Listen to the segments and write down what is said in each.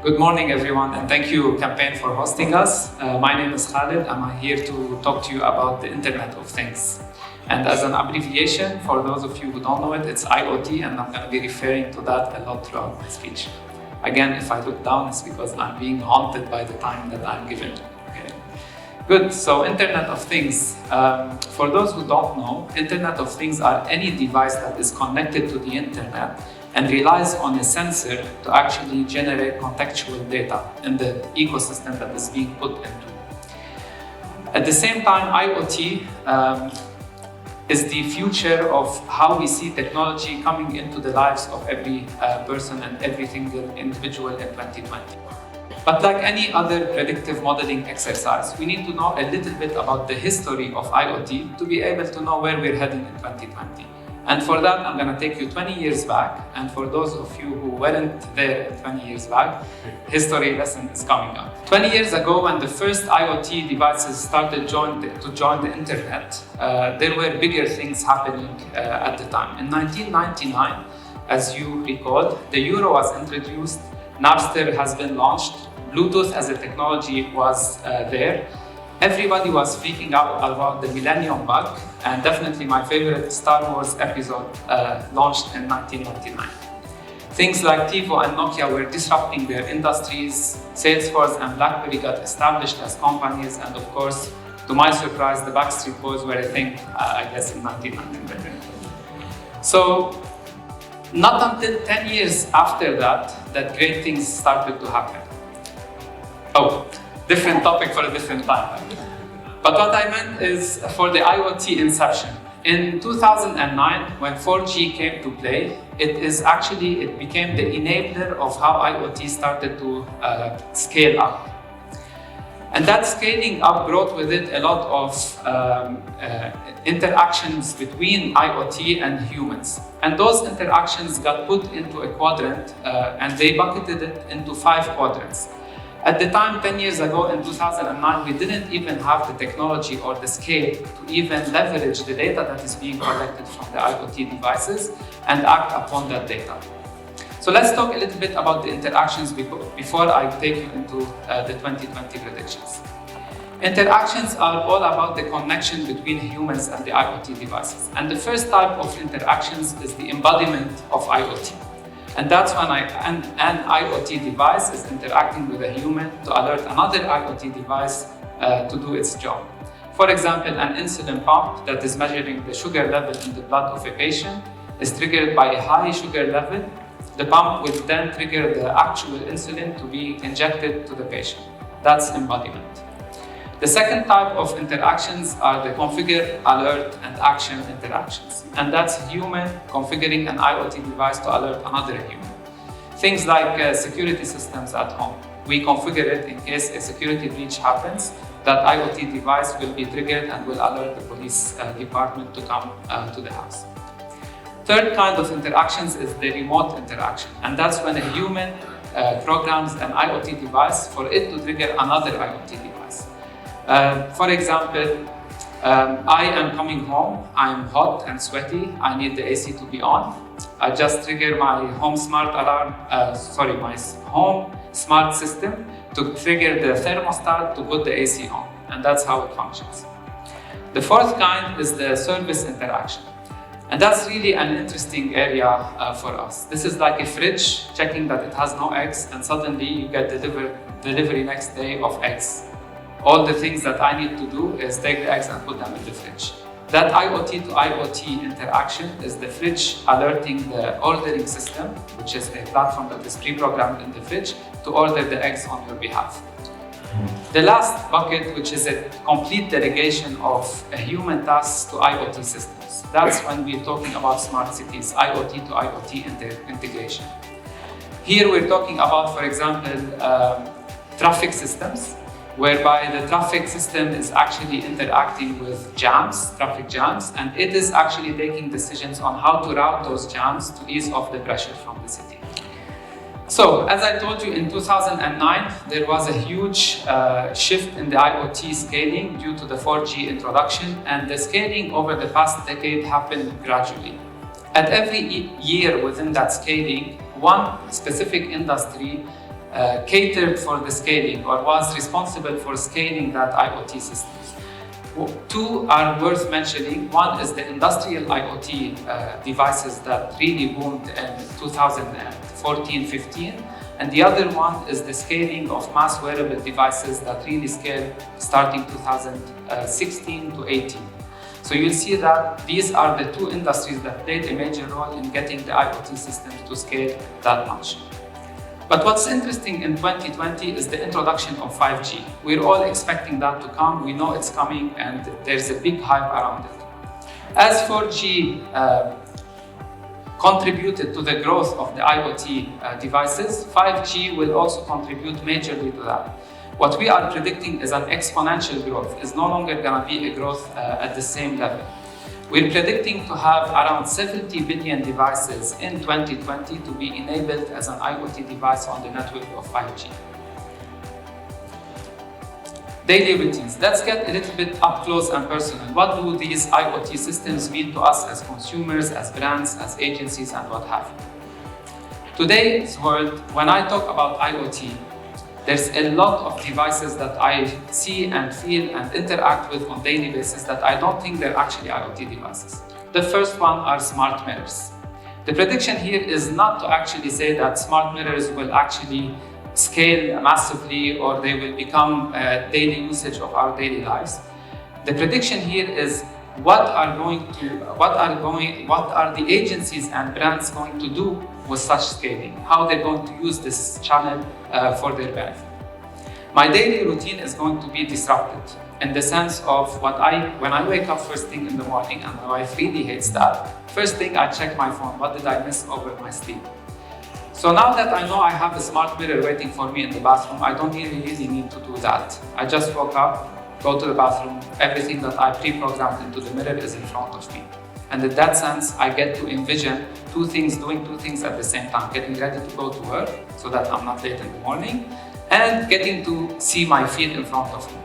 Good morning, everyone, and thank you, Campaign, for hosting us. My name is Khaled, and I'm here to talk to you about the Internet of Things. And as an abbreviation, for those of you who don't know it, it's IoT, and I'm going to be referring to that a lot throughout my speech. Again, if I look down, it's because I'm being haunted by the time that I'm given. Okay. Good, so Internet of Things. For those who don't know, Internet of Things are any device that is connected to the Internet and relies on a sensor to actually generate contextual data in the ecosystem that is being put into. At the same time, IoT is the future of how we see technology coming into the lives of every person and every single individual in 2020. But like any other predictive modeling exercise, we need to know a little bit about the history of IoT to be able to know where we're heading in 2020. And for that, I'm going to take you 20 years back. And for those of you who weren't there 20 years back, history lesson is coming up. 20 years ago, when the first IoT devices started to join the internet, there were bigger things happening at the time. In 1999, as you recall, the euro was introduced, Napster has been launched, Bluetooth as a technology was there. Everybody was freaking out about the Millennium Bug, and definitely my favorite Star Wars episode launched in 1999. Things like TiVo and Nokia were disrupting their industries, Salesforce and BlackBerry got established as companies, and of course, to my surprise, the Backstreet Boys were a thing, I guess, in 1999. So, not until 10 years after that great things started to happen. Oh, different topic for a different time. But what I meant is for the IoT inception. In 2009, when 4G came to play, it became the enabler of how IoT started to scale up. And that scaling up brought with it a lot of interactions between IoT and humans. And those interactions got put into a quadrant, and they bucketed it into 5 quadrants. At the time, 10 years ago, in 2009, we didn't even have the technology or the scale to even leverage the data that is being collected from the IoT devices and act upon that data. So let's talk a little bit about the interactions before I take you into the 2020 predictions. Interactions are all about the connection between humans and the IoT devices. And the first type of interactions is the embodiment of IoT. And that's when an IoT device is interacting with a human to alert another IoT device to do its job. For example, an insulin pump that is measuring the sugar level in the blood of a patient is triggered by a high sugar level. The pump will then trigger the actual insulin to be injected to the patient. That's embodiment. The second type of interactions are the configure, alert, and action interactions. And that's human configuring an IoT device to alert another human. Things like security systems at home. We configure it in case a security breach happens, that IoT device will be triggered and will alert the police department to come to the house. Third kind of interactions is the remote interaction. And that's when a human programs an IoT device for it to trigger another IoT device. For example, I am coming home, I'm hot and sweaty, I need the AC to be on. I just trigger my home smart alarm, my home smart system to trigger the thermostat to put the AC on, and that's how it functions. The fourth kind is the service interaction, and that's really an interesting area for us. This is like a fridge checking that it has no eggs, and suddenly you get delivery next day of eggs. All the things that I need to do is take the eggs and put them in the fridge. That IoT to IoT interaction is the fridge alerting the ordering system, which is a platform that is pre-programmed in the fridge, to order the eggs on your behalf. The last bucket, which is a complete delegation of human tasks to IoT systems. That's when we're talking about smart cities, IoT to IoT integration. Here we're talking about, for example, traffic systems, whereby the traffic system is actually interacting with traffic jams, and it is actually taking decisions on how to route those jams to ease off the pressure from the city. So, as I told you, in 2009, there was a huge shift in the IoT scaling due to the 4G introduction, and the scaling over the past decade happened gradually. At every year within that scaling, one specific industry catered for the scaling or was responsible for scaling that IoT system. Two are worth mentioning. One is the industrial IoT devices that really boomed in 2014-15, and the other one is the scaling of mass wearable devices that really scaled starting 2016 to 18. So you'll see that these are the two industries that played a major role in getting the IoT systems to scale that much. But what's interesting in 2020 is the introduction of 5G. We're all expecting that to come. We know it's coming, and there's a big hype around it. As 4G contributed to the growth of the IoT devices, 5G will also contribute majorly to that. What we are predicting is an exponential growth. It's no longer going to be a growth at the same level. We're predicting to have around 70 billion devices in 2020 to be enabled as an IoT device on the network of 5G. Daily routines. Let's get a little bit up close and personal. What do these IoT systems mean to us as consumers, as brands, as agencies, and what have you? Today's world, when I talk about IoT, there's a lot of devices that I see and feel and interact with on a daily basis that I don't think they're actually IoT devices. The first one are smart mirrors. The prediction here is not to actually say that smart mirrors will actually scale massively or they will become daily usage of our daily lives. The prediction here is what are the agencies and brands going to do with such scaling? How they're going to use this channel for their benefit. My daily routine is going to be disrupted in the sense of when I wake up first thing in the morning, and my wife really hates that. First thing I check my phone, what did I miss over my sleep? So now that I know I have a smart mirror waiting for me in the bathroom, I don't really need to do that. I just woke up, go to the bathroom, everything that I pre-programmed into the mirror is in front of me. And in that sense, I get to envision doing two things at the same time, getting ready to go to work so that I'm not late in the morning, and getting to see my feed in front of me.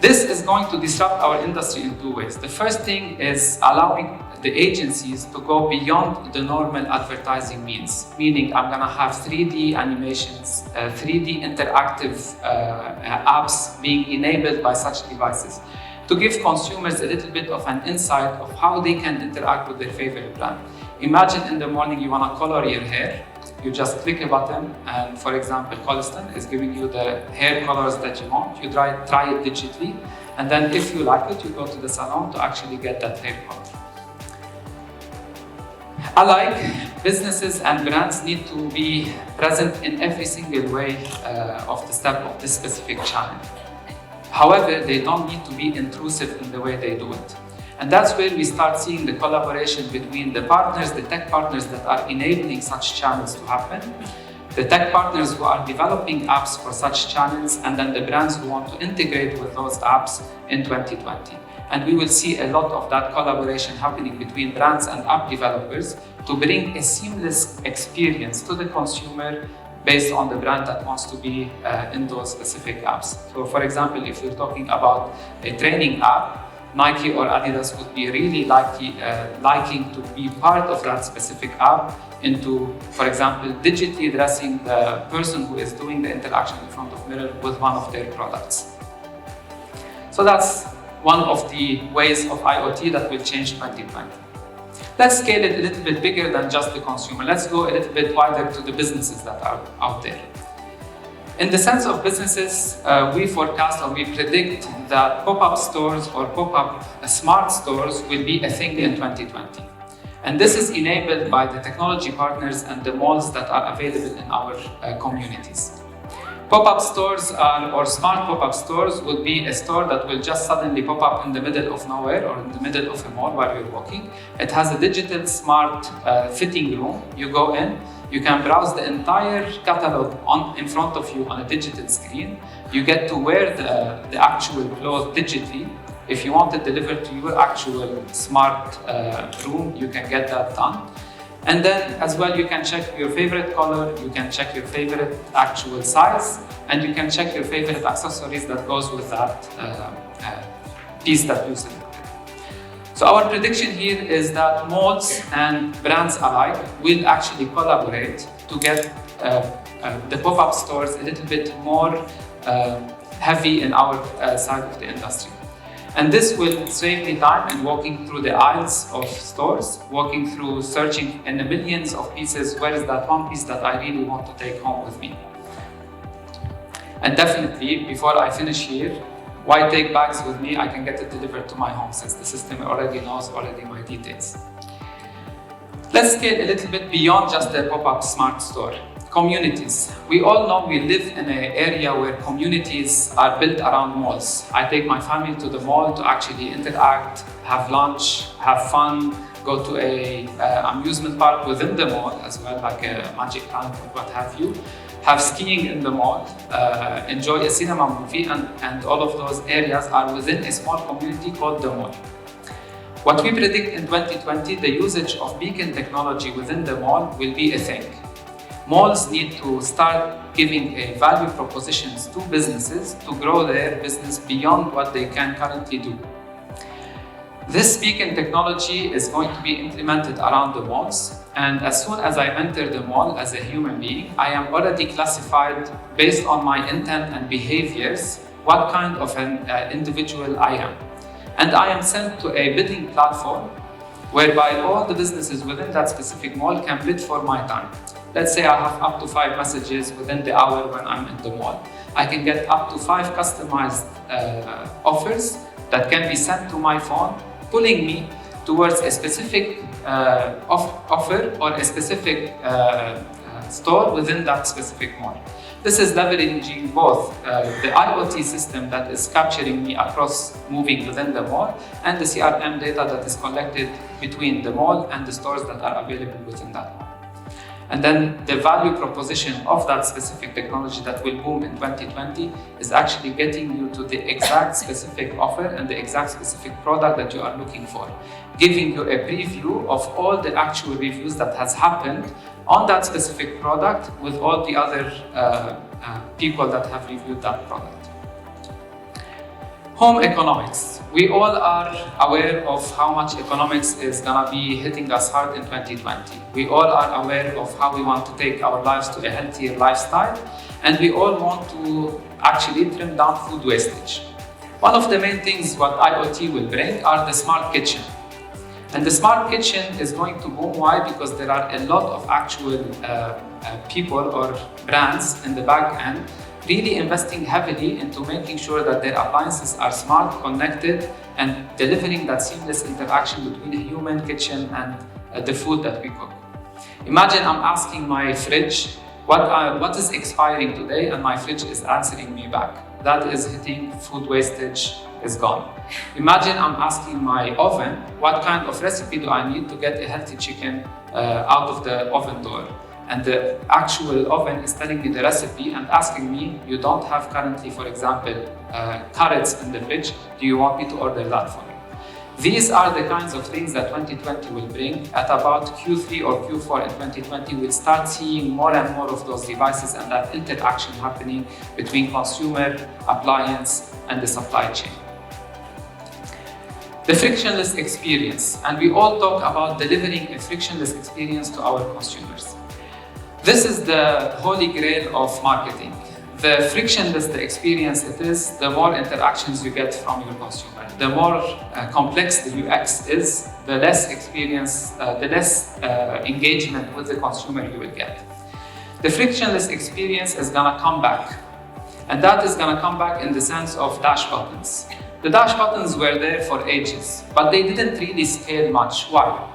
This is going to disrupt our industry in two ways. The first thing is allowing the agencies to go beyond the normal advertising means, meaning I'm going to have 3D animations, 3D interactive apps being enabled by such devices to give consumers a little bit of an insight of how they can interact with their favorite brand. Imagine in the morning you want to color your hair. You just click a button and, for example, Colistan is giving you the hair colors that you want. You try it digitally, and then if you like it, you go to the salon to actually get that hair color. Alike, businesses and brands need to be present in every single way of the step of this specific channel. However, they don't need to be intrusive in the way they do it. And that's where we start seeing the collaboration between the partners, the tech partners that are enabling such channels to happen, the tech partners who are developing apps for such channels, and then the brands who want to integrate with those apps in 2020. And we will see a lot of that collaboration happening between brands and app developers to bring a seamless experience to the consumer based on the brand that wants to be in those specific apps. So for example, if you're talking about a training app, Nike or Adidas would be really liking to be part of that specific app into, for example, digitally addressing the person who is doing the interaction in front of mirror with one of their products. So that's one of the ways of IoT that will change 2020. Let's scale it a little bit bigger than just the consumer. Let's go a little bit wider to the businesses that are out there. In the sense of businesses, we forecast or we predict that pop-up stores or pop-up smart stores will be a thing in 2020. And this is enabled by the technology partners and the malls that are available in our communities. Pop-up stores or smart pop-up stores would be a store that will just suddenly pop up in the middle of nowhere or in the middle of a mall while you're walking. It has a digital smart fitting room. You go in, you can browse the entire catalog in front of you on a digital screen. You get to wear the actual clothes digitally. If you want it delivered to your actual smart room, you can get that done. And then as well, you can check your favorite color, you can check your favorite actual size, and you can check your favorite accessories that goes with that piece that you selected. So our prediction here is that malls and brands alike will actually collaborate to get the pop-up stores a little bit more heavy in our side of the industry. And this will save me time in walking through the aisles of stores, walking through searching in the millions of pieces, where is that one piece that I really want to take home with me. And definitely, before I finish here, why take bags with me? I can get it delivered to my home since the system already knows my details. Let's scale a little bit beyond just the pop-up smart store. Communities. We all know we live in an area where communities are built around malls. I take my family to the mall to actually interact, have lunch, have fun, go to a amusement park within the mall as well, like a Magic Land or what have you, have skiing in the mall, enjoy a cinema movie, and all of those areas are within a small community called the mall. What we predict in 2020, the usage of beacon technology within the mall will be a thing. Malls need to start giving a value propositions to businesses to grow their business beyond what they can currently do. This beacon technology is going to be implemented around the malls, and as soon as I enter the mall as a human being, I am already classified based on my intent and behaviors what kind of an individual I am. And I am sent to a bidding platform whereby all the businesses within that specific mall can bid for my time. Let's say I have up to 5 messages within the hour when I'm in the mall. I can get up to 5 customized offers that can be sent to my phone, pulling me towards a specific offer or a specific store within that specific mall. This is leveraging both the IoT system that is capturing me across moving within the mall and the CRM data that is collected between the mall and the stores that are available within that mall. And then the value proposition of that specific technology that will boom in 2020 is actually getting you to the exact specific offer and the exact specific product that you are looking for, giving you a preview of all the actual reviews that has happened on that specific product with all the other people that have reviewed that product. Home economics. We all are aware of how much economics is gonna be hitting us hard in 2020. We all are aware of how we want to take our lives to a healthier lifestyle, and we all want to actually trim down food wastage. One of the main things what IoT will bring are the smart kitchen. And the smart kitchen is going to boom. Why? Because there are a lot of actual people or brands in the back end really investing heavily into making sure that their appliances are smart, connected, and delivering that seamless interaction between a human kitchen and the food that we cook. Imagine I'm asking my fridge, what is expiring today, and my fridge is answering me back. That is hitting food wastage is gone. Imagine I'm asking my oven, what kind of recipe do I need to get a healthy chicken out of the oven door? And the actual oven is telling me the recipe and asking me, you don't have currently, for example, carrots in the fridge, do you want me to order that for you? These are the kinds of things that 2020 will bring. At about Q3 or Q4 in 2020, we'll start seeing more and more of those devices and that interaction happening between consumer, appliance, and the supply chain. The frictionless experience, and we all talk about delivering a frictionless experience to our consumers. This is the holy grail of marketing. The frictionless the experience it is, the more interactions you get from your consumer. The more complex the UX is, the less experience, the less engagement with the consumer you will get. The frictionless experience is gonna come back. And that is gonna come back in the sense of dash buttons. The dash buttons were there for ages, but they didn't really scale much. Why?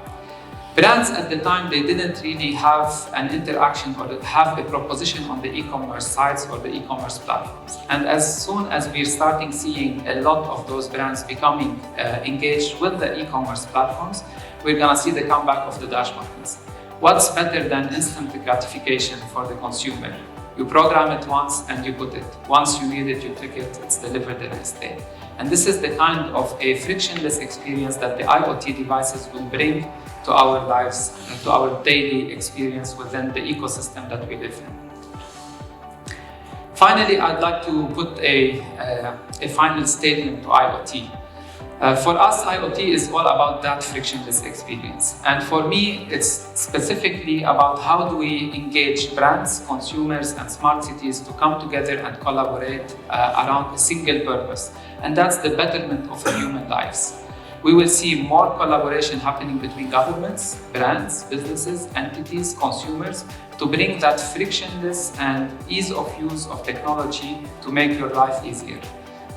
Brands at the time, they didn't really have an interaction or have a proposition on the e-commerce sites or the e-commerce platforms. And as soon as we're starting seeing a lot of those brands becoming engaged with the e-commerce platforms, we're gonna see the comeback of the dash buttons. What's better than instant gratification for the consumer? You program it once and you put it. Once you need it, you click it, it's delivered the next day. And this is the kind of a frictionless experience that the IoT devices will bring to our lives and to our daily experience within the ecosystem that we live in. Finally, I'd like to put a final statement to IoT. For us, IoT is all about that frictionless experience. And for me, it's specifically about how do we engage brands, consumers, and smart cities to come together and collaborate around a single purpose. And that's the betterment of human lives. We will see more collaboration happening between governments, brands, businesses, entities, consumers, to bring that frictionless and ease of use of technology to make your life easier.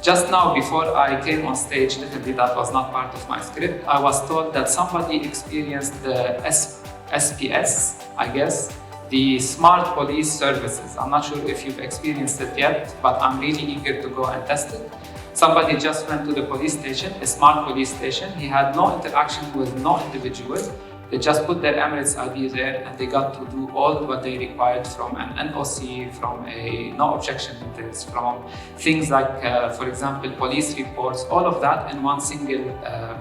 Just now, before I came on stage, literally that was not part of my script, I was told that somebody experienced the SPS, I guess, the Smart Police Services. I'm not sure if you've experienced it yet, but I'm really eager to go and test it. Somebody just went to the police station, a smart police station. He had no interaction with no individual. They just put their Emirates ID there and they got to do all what they required from an NOC, from a no objection notice, from things like, for example, police reports, all of that in one single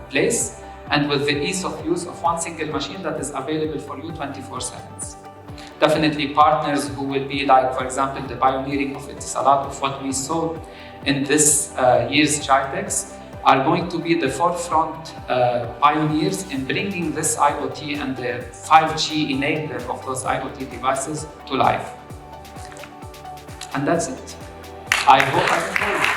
place, and with the ease of use of one single machine that is available for you 24/7. Definitely partners who will be like, for example, the pioneering of Etisalat, of what we saw in this year's Chitex, are going to be the forefront pioneers in bringing this IoT and the 5G enabler of those IoT devices to life. And that's it. I hope I enjoyed it.